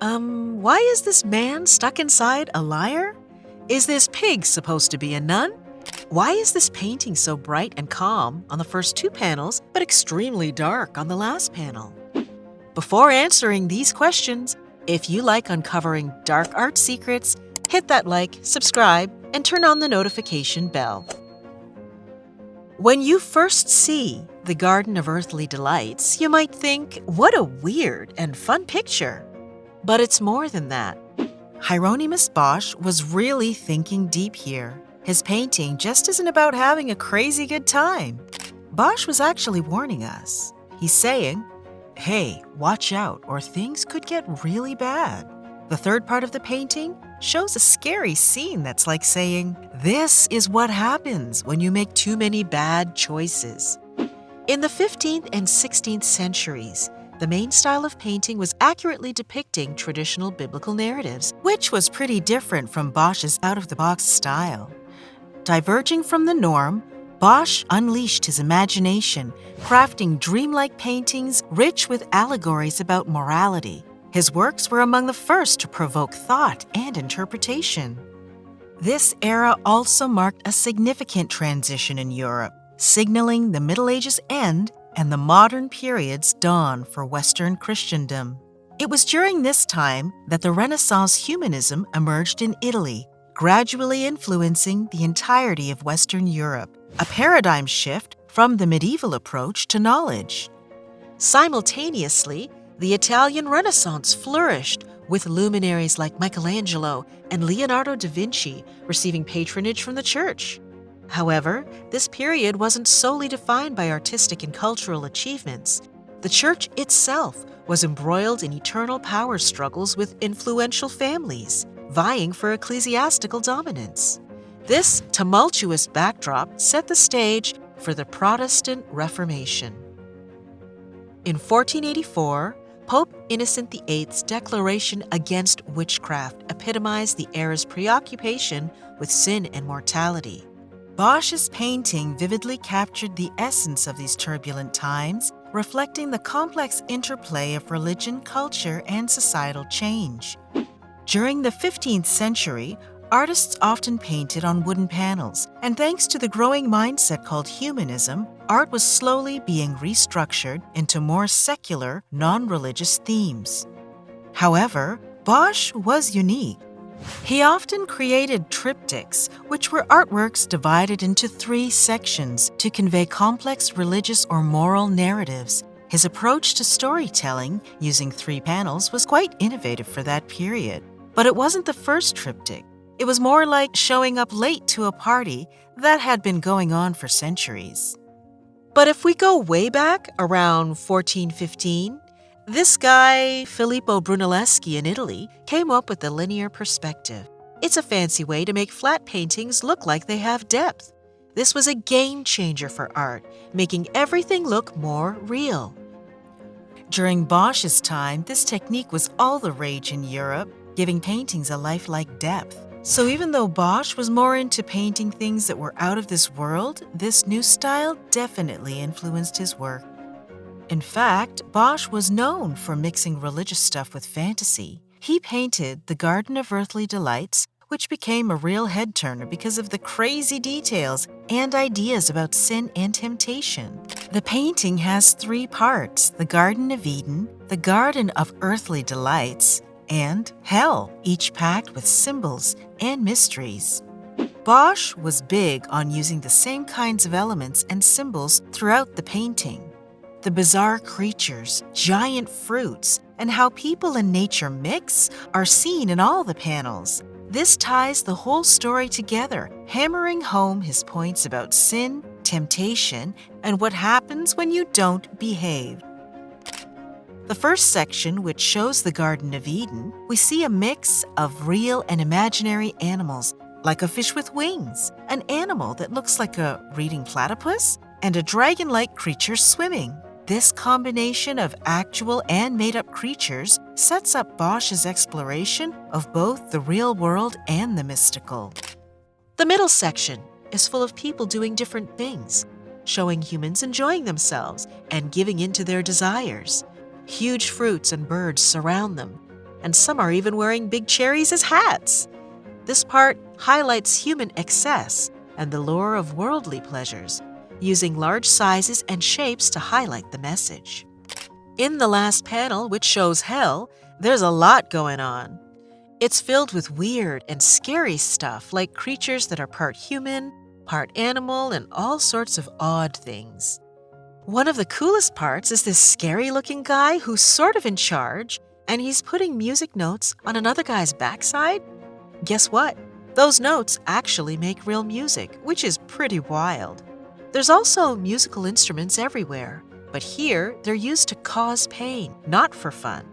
Why is this man stuck inside a lyre? Is this pig supposed to be a nun? Why is this painting so bright and calm on the first two panels, but extremely dark on the last panel? Before answering these questions, if you like uncovering dark art secrets, hit that like, subscribe, and turn on the notification bell. When you first see the Garden of Earthly Delights, you might think, what a weird and fun picture. But it's more than that. Hieronymus Bosch was really thinking deep here. His painting just isn't about having a crazy good time. Bosch was actually warning us. He's saying, hey, watch out or things could get really bad. The third part of the painting shows a scary scene that's like saying, this is what happens when you make too many bad choices. In the 15th and 16th centuries, the main style of painting was accurately depicting traditional biblical narratives, which was pretty different from Bosch's out-of-the-box style. Diverging from the norm, Bosch unleashed his imagination, crafting dreamlike paintings rich with allegories about morality. His works were among the first to provoke thought and interpretation. This era also marked a significant transition in Europe, signaling the Middle Ages' end and the modern period's dawn for Western Christendom. It was during this time that the Renaissance humanism emerged in Italy, gradually influencing the entirety of Western Europe, a paradigm shift from the medieval approach to knowledge. Simultaneously, the Italian Renaissance flourished, with luminaries like Michelangelo and Leonardo da Vinci receiving patronage from the church. However, this period wasn't solely defined by artistic and cultural achievements. The church itself was embroiled in eternal power struggles with influential families, vying for ecclesiastical dominance. This tumultuous backdrop set the stage for the Protestant Reformation. In 1484, Pope Innocent VIII's declaration against witchcraft epitomized the era's preoccupation with sin and mortality. Bosch's painting vividly captured the essence of these turbulent times, reflecting the complex interplay of religion, culture, and societal change. During the 15th century, artists often painted on wooden panels, and thanks to the growing mindset called humanism, art was slowly being restructured into more secular, non-religious themes. However, Bosch was unique. He often created triptychs, which were artworks divided into 3 sections to convey complex religious or moral narratives. His approach to storytelling, using 3 panels, was quite innovative for that period. But it wasn't the first triptych. It was more like showing up late to a party that had been going on for centuries. But if we go way back, around 1415, this guy, Filippo Brunelleschi in Italy, came up with the linear perspective. It's a fancy way to make flat paintings look like they have depth. This was a game changer for art, making everything look more real. During Bosch's time, this technique was all the rage in Europe, giving paintings a lifelike depth. So even though Bosch was more into painting things that were out of this world, this new style definitely influenced his work. In fact, Bosch was known for mixing religious stuff with fantasy. He painted the Garden of Earthly Delights, which became a real head-turner because of the crazy details and ideas about sin and temptation. The painting has 3 parts: the Garden of Eden, the Garden of Earthly Delights, and Hell, each packed with symbols and mysteries. Bosch was big on using the same kinds of elements and symbols throughout the painting. The bizarre creatures, giant fruits, and how people and nature mix are seen in all the panels. This ties the whole story together, hammering home his points about sin, temptation, and what happens when you don't behave. The first section, which shows the Garden of Eden, we see a mix of real and imaginary animals, like a fish with wings, an animal that looks like a reading platypus, and a dragon-like creature swimming. This combination of actual and made-up creatures sets up Bosch's exploration of both the real world and the mystical. The middle section is full of people doing different things, showing humans enjoying themselves and giving in to their desires. Huge fruits and birds surround them, and some are even wearing big cherries as hats. This part highlights human excess and the lure of worldly pleasures, using large sizes and shapes to highlight the message. In the last panel, which shows hell, there's a lot going on. It's filled with weird and scary stuff like creatures that are part human, part animal, and all sorts of odd things. One of the coolest parts is this scary-looking guy who's sort of in charge, and he's putting music notes on another guy's backside. Guess what? Those notes actually make real music, which is pretty wild. There's also musical instruments everywhere, but here they're used to cause pain, not for fun.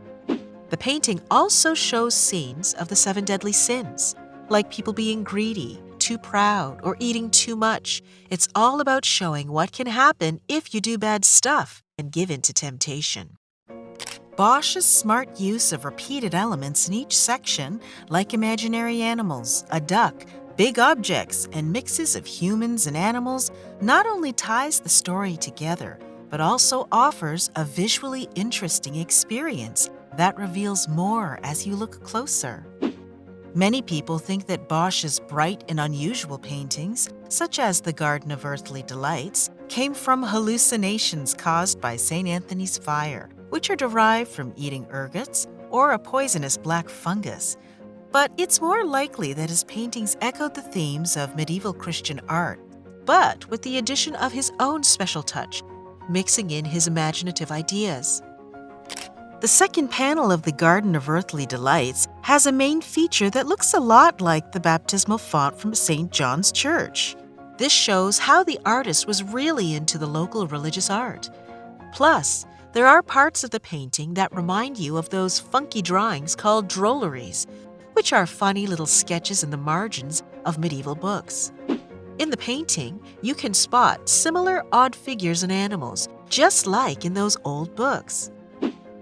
The painting also shows scenes of the 7 deadly sins, like people being greedy, too proud, or eating too much. It's all about showing what can happen if you do bad stuff and give in to temptation. Bosch's smart use of repeated elements in each section, like imaginary animals, a duck, big objects, and mixes of humans and animals, not only ties the story together, but also offers a visually interesting experience that reveals more as you look closer. Many people think that Bosch's bright and unusual paintings, such as the Garden of Earthly Delights, came from hallucinations caused by St. Anthony's fire, which are derived from eating ergots or a poisonous black fungus. But it's more likely that his paintings echoed the themes of medieval Christian art, but with the addition of his own special touch, mixing in his imaginative ideas. The second panel of the Garden of Earthly Delights has a main feature that looks a lot like the baptismal font from St. John's Church. This shows how the artist was really into the local religious art. Plus, there are parts of the painting that remind you of those funky drawings called drolleries, which are funny little sketches in the margins of medieval books. In the painting, you can spot similar odd figures and animals, just like in those old books.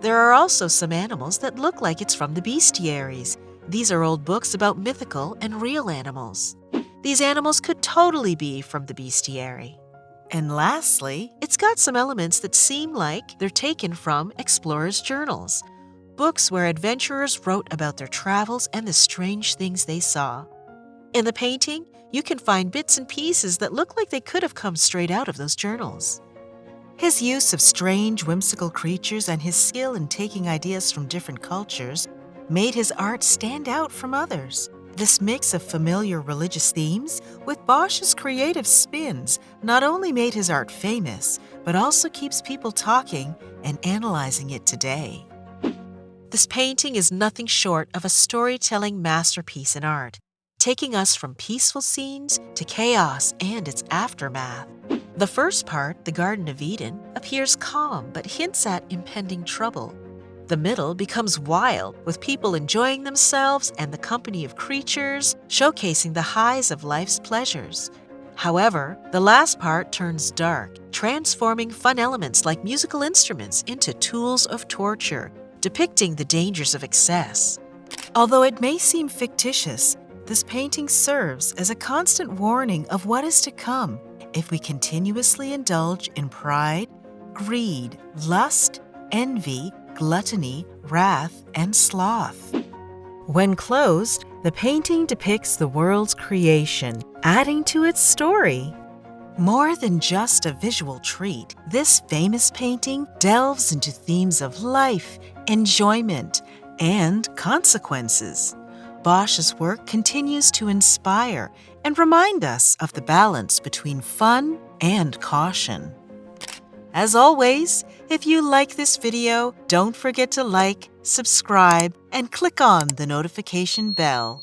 There are also some animals that look like it's from the bestiaries. These are old books about mythical and real animals. These animals could totally be from the bestiary. And lastly, it's got some elements that seem like they're taken from explorers' journals, books where adventurers wrote about their travels and the strange things they saw. In the painting, you can find bits and pieces that look like they could have come straight out of those journals. His use of strange, whimsical creatures and his skill in taking ideas from different cultures made his art stand out from others. This mix of familiar religious themes with Bosch's creative spins not only made his art famous, but also keeps people talking and analyzing it today. This painting is nothing short of a storytelling masterpiece in art, taking us from peaceful scenes to chaos and its aftermath. The first part, the Garden of Eden, appears calm but hints at impending trouble. The middle becomes wild, with people enjoying themselves and the company of creatures, showcasing the highs of life's pleasures. However, the last part turns dark, transforming fun elements like musical instruments into tools of torture, depicting the dangers of excess. Although it may seem fictitious, this painting serves as a constant warning of what is to come if we continuously indulge in pride, greed, lust, envy, gluttony, wrath, and sloth. When closed, the painting depicts the world's creation, adding to its story. More than just a visual treat, this famous painting delves into themes of life, enjoyment, and consequences. Bosch's work continues to inspire and remind us of the balance between fun and caution. As always, if you like this video, don't forget to like, subscribe, and click on the notification bell.